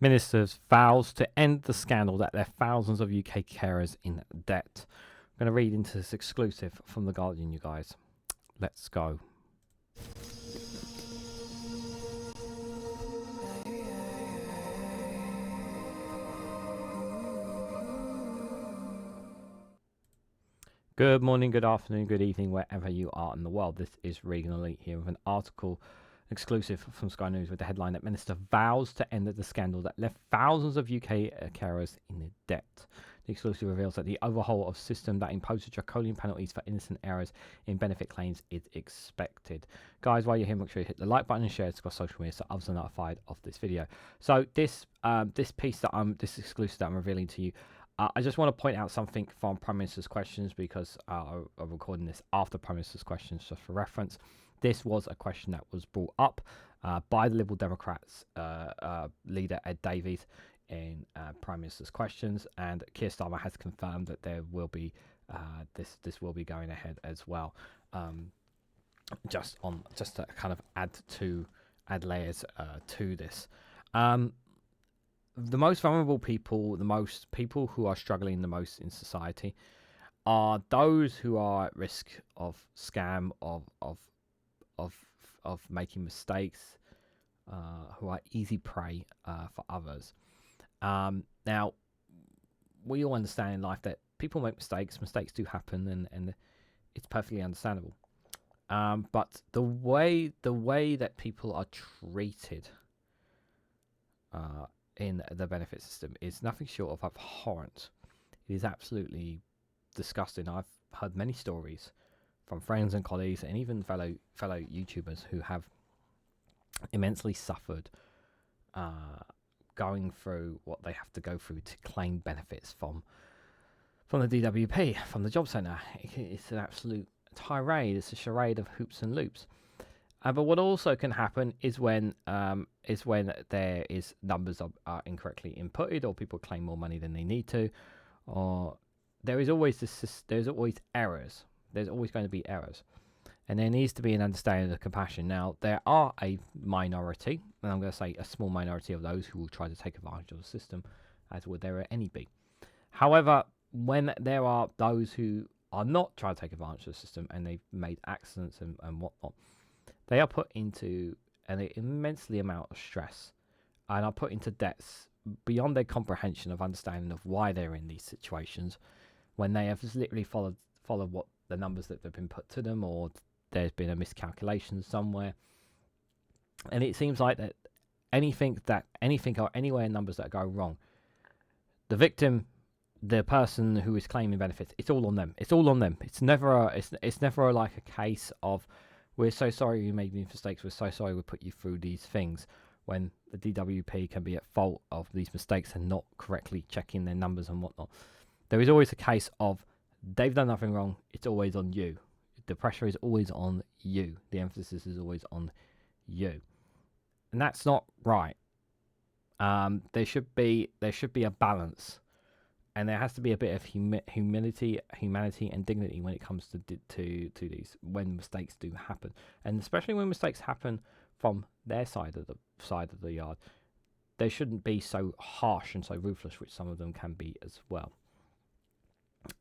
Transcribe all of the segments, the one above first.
Minister's vows to end the scandal that left thousands of UK carers in debt. I'm going to read into this exclusive from The Guardian, you guys. Let's go. Good morning, good afternoon, good evening, wherever you are in the world. This is Reganelite here with an article exclusive from Sky News with the headline that Minister vows to end the scandal that left thousands of UK carers in debt. The exclusive reveals that the overhaul of system that imposes draconian penalties for innocent errors in benefit claims is expected. Guys, while you're here, make sure you hit the like button and share it across social media so others are notified of this video. So this this exclusive that I'm revealing to you, I just want to point out something from Prime Minister's questions because I'm recording this after Prime Minister's questions just for reference. This was a question that was brought up by the Liberal Democrats leader Ed Davies in Prime Minister's questions, and Keir Starmer has confirmed that there will be this will be going ahead as well. Just to kind of add layers to this. The most vulnerable people, the most people who are struggling the most in society, are those who are at risk of scam, of making mistakes, who are easy prey for others. Now, we all understand in life that people make mistakes. Mistakes do happen, and it's perfectly understandable. But the way that people are treated in the benefit system is nothing short of abhorrent. It is absolutely disgusting. I've heard many stories from friends and colleagues and even fellow YouTubers who have immensely suffered going through what they have to go through to claim benefits from the DWP, from the job centre. It's an absolute tirade. It's a charade of hoops and loops. But what also can happen is when there is numbers are incorrectly inputted, or people claim more money than they need to, or there's always errors. There's always going to be errors, and there needs to be an understanding of compassion. Now, there are a minority, and I'm going to say a small minority of those who will try to take advantage of the system, as would there any be. However, when there are those who are not trying to take advantage of the system and they've made accidents and whatnot, they are put into an immensely amount of stress and are put into debts beyond their comprehension of understanding of why they're in these situations, when they have just literally followed what the numbers that have been put to them, or there's been a miscalculation somewhere. And it seems like that anything or anywhere numbers that go wrong, the victim, the person who is claiming benefits, it's all on them. It's all on them. It's never like a case of, we're so sorry you made these mistakes, we're so sorry we put you through these things, when the DWP can be at fault of these mistakes and not correctly checking their numbers and whatnot. There is always a case of, they've done nothing wrong, it's always on you. The pressure is always on you. The emphasis is always on you. And that's not right. There should be a balance. And there has to be a bit of humanity, and dignity when it comes to these, when mistakes do happen, and especially when mistakes happen from their side of the yard. They shouldn't be so harsh and so ruthless, which some of them can be as well.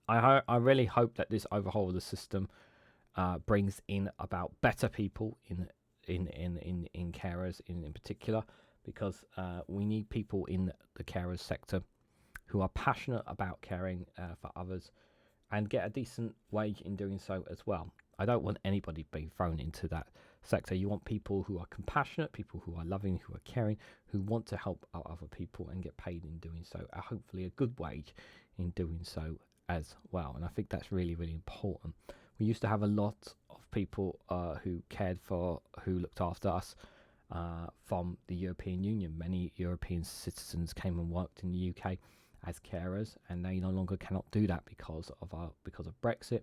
I really hope that this overhaul of the system brings in about better people in carers in particular, because we need people in the carers sector who are passionate about caring for others and get a decent wage in doing so as well. I don't want anybody being thrown into that sector. You want people who are compassionate, people who are loving, who are caring, who want to help out other people and get paid in doing so, hopefully a good wage in doing so as well. And I think that's really, really important. We used to have a lot of people who cared for, who looked after us from the European Union. Many European citizens came and worked in the UK as carers, and they no longer cannot do that because of Brexit.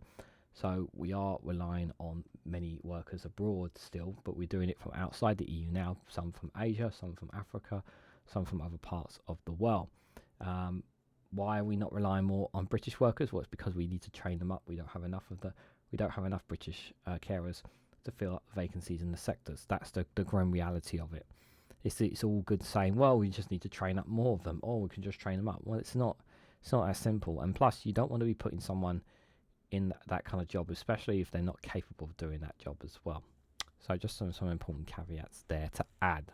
So we are relying on many workers abroad still, but we're doing it from outside the EU now. Some from Asia, some from Africa, some from other parts of the world. Why are we not relying more on British workers? Well, it's because we need to train them up. We don't have enough British carers to fill up vacancies in the sectors. That's the grim reality of it. It's all good saying, well, we just need to train up more of them, or we can just train them up. Well, it's not as simple. And plus, you don't want to be putting someone in that kind of job, especially if they're not capable of doing that job as well. So just some important caveats there to add.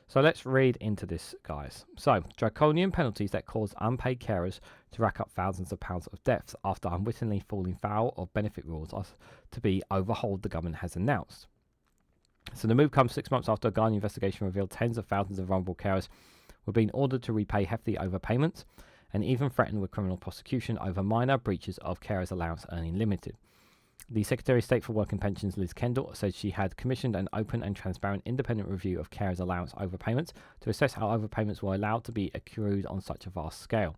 So let's read into this, guys. So, draconian penalties that cause unpaid carers to rack up thousands of pounds of debts after unwittingly falling foul of benefit rules are to be overhauled, the government has announced. So the move comes 6 months after a Guardian investigation revealed tens of thousands of vulnerable carers were being ordered to repay hefty overpayments and even threatened with criminal prosecution over minor breaches of carers' allowance earning limited. The Secretary of State for Work and Pensions, Liz Kendall, said she had commissioned an open and transparent independent review of carers' allowance overpayments to assess how overpayments were allowed to be accrued on such a vast scale.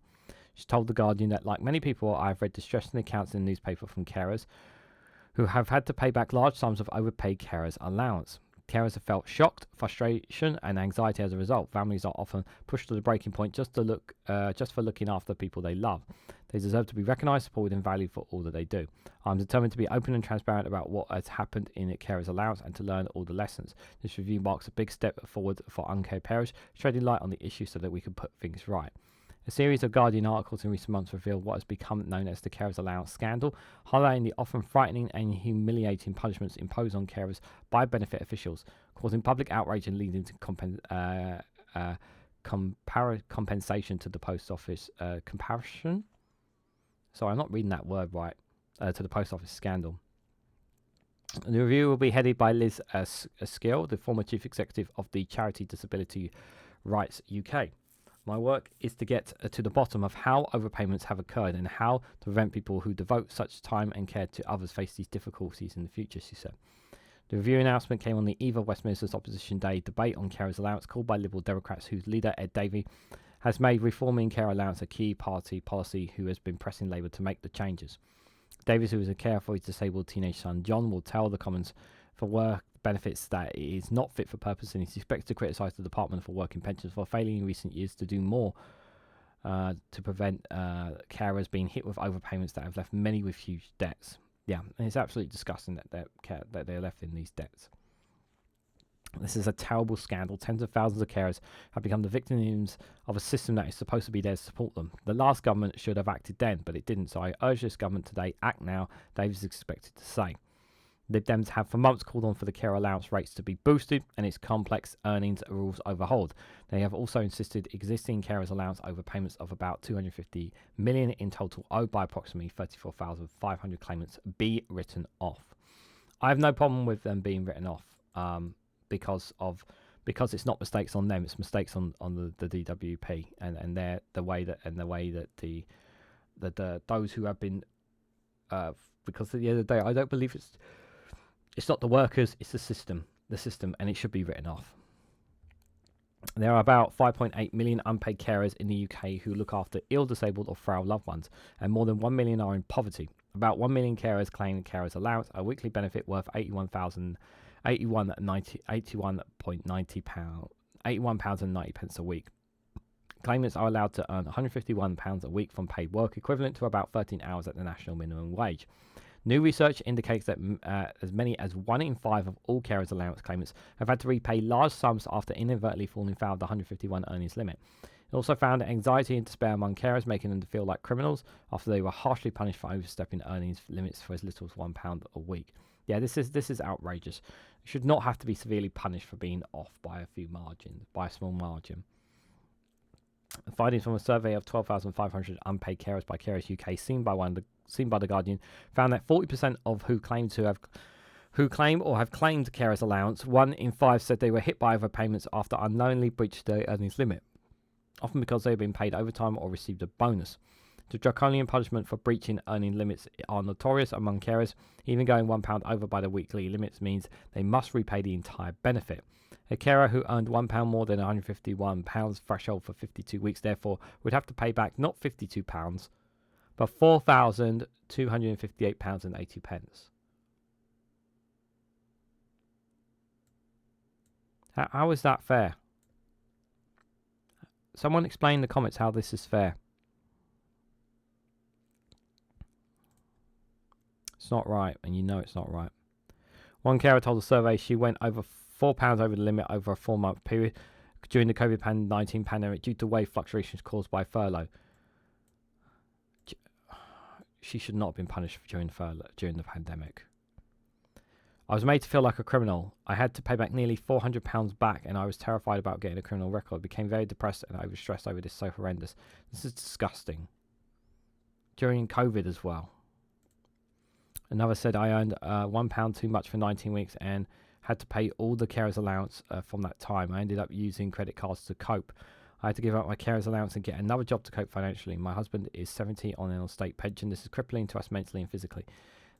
She told The Guardian that, like many people, I have read distressing accounts in the newspaper from carers who have had to pay back large sums of overpaid carers' allowance. Carers have felt shocked, frustration, and anxiety as a result. Families are often pushed to the breaking point just for looking after people they love. They deserve to be recognised, supported, and valued for all that they do. I'm determined to be open and transparent about what has happened in a carers' allowance and to learn all the lessons. This review marks a big step forward for uncared parents, shedding light on the issue so that we can put things right. A series of Guardian articles in recent months revealed what has become known as the carers' allowance scandal, highlighting the often frightening and humiliating punishments imposed on carers by benefit officials, causing public outrage and leading to compensation to the post office comparison. Sorry, I'm not reading that word right. To the post office scandal. The review will be headed by Liz Skill, the former chief executive of the charity Disability Rights UK. My work is to get to the bottom of how overpayments have occurred and how to prevent people who devote such time and care to others face these difficulties in the future, she said. The review announcement came on the eve of Westminster's Opposition Day debate on carers' allowance, called by Liberal Democrats, whose leader, Ed Davey, has made reforming care allowance a key party policy, who has been pressing Labour to make the changes. Davies, who is a carer for his disabled teenage son John, will tell the Commons for work benefits that it is not fit for purpose, and he's expected to criticise the Department for Work and Pensions for failing in recent years to do more to prevent carers being hit with overpayments that have left many with huge debts. Yeah, and it's absolutely disgusting that they're left in these debts. This is a terrible scandal. Tens of thousands of carers have become the victims of a system that is supposed to be there to support them. The last government should have acted then, but it didn't, so I urge this government today, act now, Davies is expected to say. Lib Dems have for months called on for the care allowance rates to be boosted and its complex earnings rules overhauled. They have also insisted existing carers allowance overpayments of about 250 million in total, owed by approximately 34,500 claimants, be written off. I have no problem with them being written off because it's not mistakes on them, it's mistakes on the DWP and the way that those who have been because at the end of the day, I don't believe it's not the workers, it's the system, and it should be written off. There are about 5.8 million unpaid carers in the UK who look after ill, disabled or frail loved ones, and more than 1 million are in poverty. About 1 million carers claim carers allowance, a weekly benefit worth £81.90 a week. Claimants are allowed to earn £151 a week from paid work, equivalent to about 13 hours at the national minimum wage. New research indicates that as many as 1 in 5 of all carers allowance claimants have had to repay large sums after inadvertently falling foul of the 151 earnings limit. It also found anxiety and despair among carers, making them feel like criminals after they were harshly punished for overstepping earnings limits for as little as £1 a week. Yeah, this is outrageous. You should not have to be severely punished for being off by a small margin. Findings from a survey of 12,500 unpaid carers by Carers UK, seen by the Guardian, found that 40% of who claim or have claimed carers allowance, 1 in 5 said they were hit by overpayments after unknowingly breached their earnings limit, often because they have been paid overtime or received a bonus. The draconian punishment for breaching earning limits are notorious among carers. Even going £1 over by the weekly limits means they must repay the entire benefit. A carer who earned £1 more than £151 threshold for 52 weeks, therefore, would have to pay back not £52, but £4,258.80. How is that fair? Someone explain in the comments how this is fair. It's not right, and you know it's not right. One carer told the survey she went over £4 over the limit over a 4-month period, during the COVID-19 pandemic due to wage fluctuations caused by furlough. She should not have been punished during the pandemic. I was made to feel like a criminal. I had to pay back nearly £400 back, and I was terrified about getting a criminal record. I became very depressed and overstressed over this. So horrendous. This is disgusting. During COVID as well. Another said I earned £1 too much for 19 weeks and had to pay all the carer's allowance from that time. I ended up using credit cards to cope. I had to give up my carer's allowance and get another job to cope financially. My husband is 70 on an state pension. This is crippling to us mentally and physically.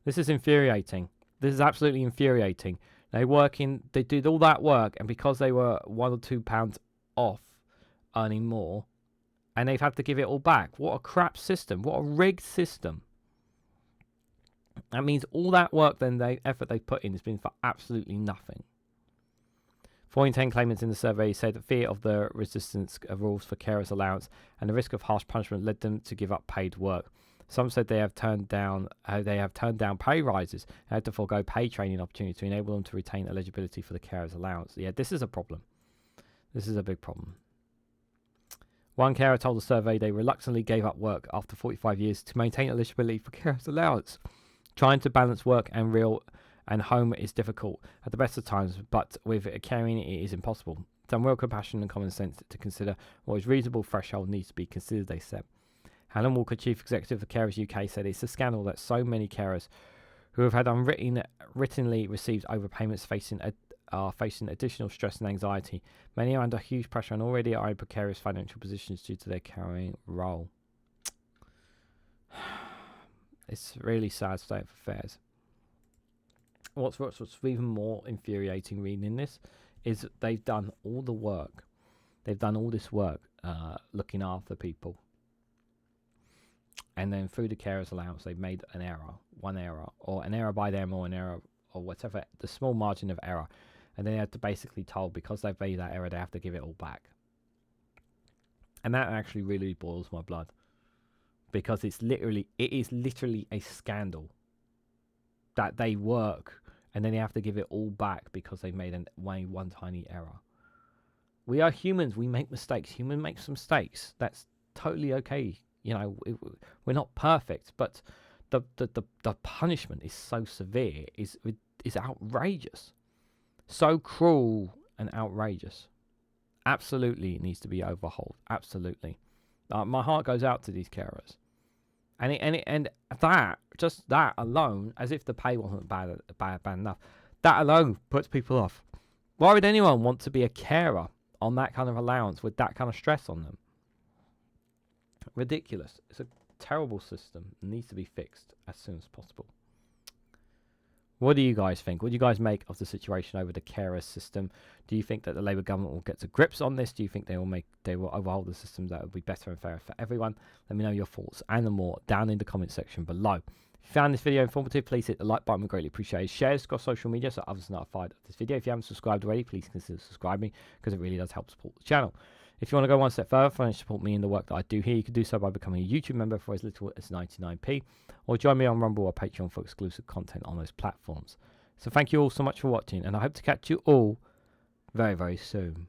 This is infuriating. This is absolutely infuriating. They did all that work, and because they were £1 or £2 off earning more, and they've had to give it all back. What a crap system. What a rigged system. That means all that work, effort they put in has been for absolutely nothing. 4 in 10 claimants in the survey said that fear of the resistance of rules for carers allowance and the risk of harsh punishment led them to give up paid work. Some said they have turned down pay rises and had to forego pay training opportunities to enable them to retain eligibility for the carers allowance. Yeah, this is a problem. This is a big problem. One carer told the survey they reluctantly gave up work after 45 years to maintain eligibility for carers allowance. Trying to balance work and home is difficult at the best of times, but with caring it is impossible. Some real compassion and common sense to consider what is reasonable threshold needs to be considered, they said. Helen Walker, Chief Executive of Carers UK, said it's a scandal that so many carers who have had unwittingly received overpayments are facing additional stress and anxiety. Many are under huge pressure and already are in precarious financial positions due to their carrying role. It's a really sad state of affairs. What's even more infuriating reading this is that they've done all the work. They've done all this work looking after people. And then through the carers allowance, they've made one error, or an error by them, or an error, or whatever, the small margin of error. And then they have to basically told, because they've made that error, they have to give it all back. And that actually really boils my blood. Because it is literally a scandal that they work and then they have to give it all back because they made one tiny error. We are humans. We make mistakes. Humans make some mistakes. That's totally okay. You know, we're not perfect, but the punishment is so severe, is outrageous, so cruel and outrageous. Absolutely, it needs to be overhauled. Absolutely, my heart goes out to these carers. And that alone, as if the pay wasn't bad enough, that alone puts people off. Why would anyone want to be a carer on that kind of allowance with that kind of stress on them? Ridiculous. It's a terrible system. It needs to be fixed as soon as possible. What do you guys think? What do you guys make of the situation over the carer system? Do you think that the Labour government will get to grips on this? Do you think they will overhaul the system that will be better and fairer for everyone? Let me know your thoughts and more down in the comment section below. If you found this video informative, please hit the like button. We greatly appreciate it. Share this across social media so others are notified of this video. If you haven't subscribed already, please consider subscribing because it really does help support the channel. If you want to go one step further, financially support me in the work that I do here, you can do so by becoming a YouTube member for as little as 99p, or join me on Rumble or Patreon for exclusive content on those platforms. So thank you all so much for watching, and I hope to catch you all very, very soon.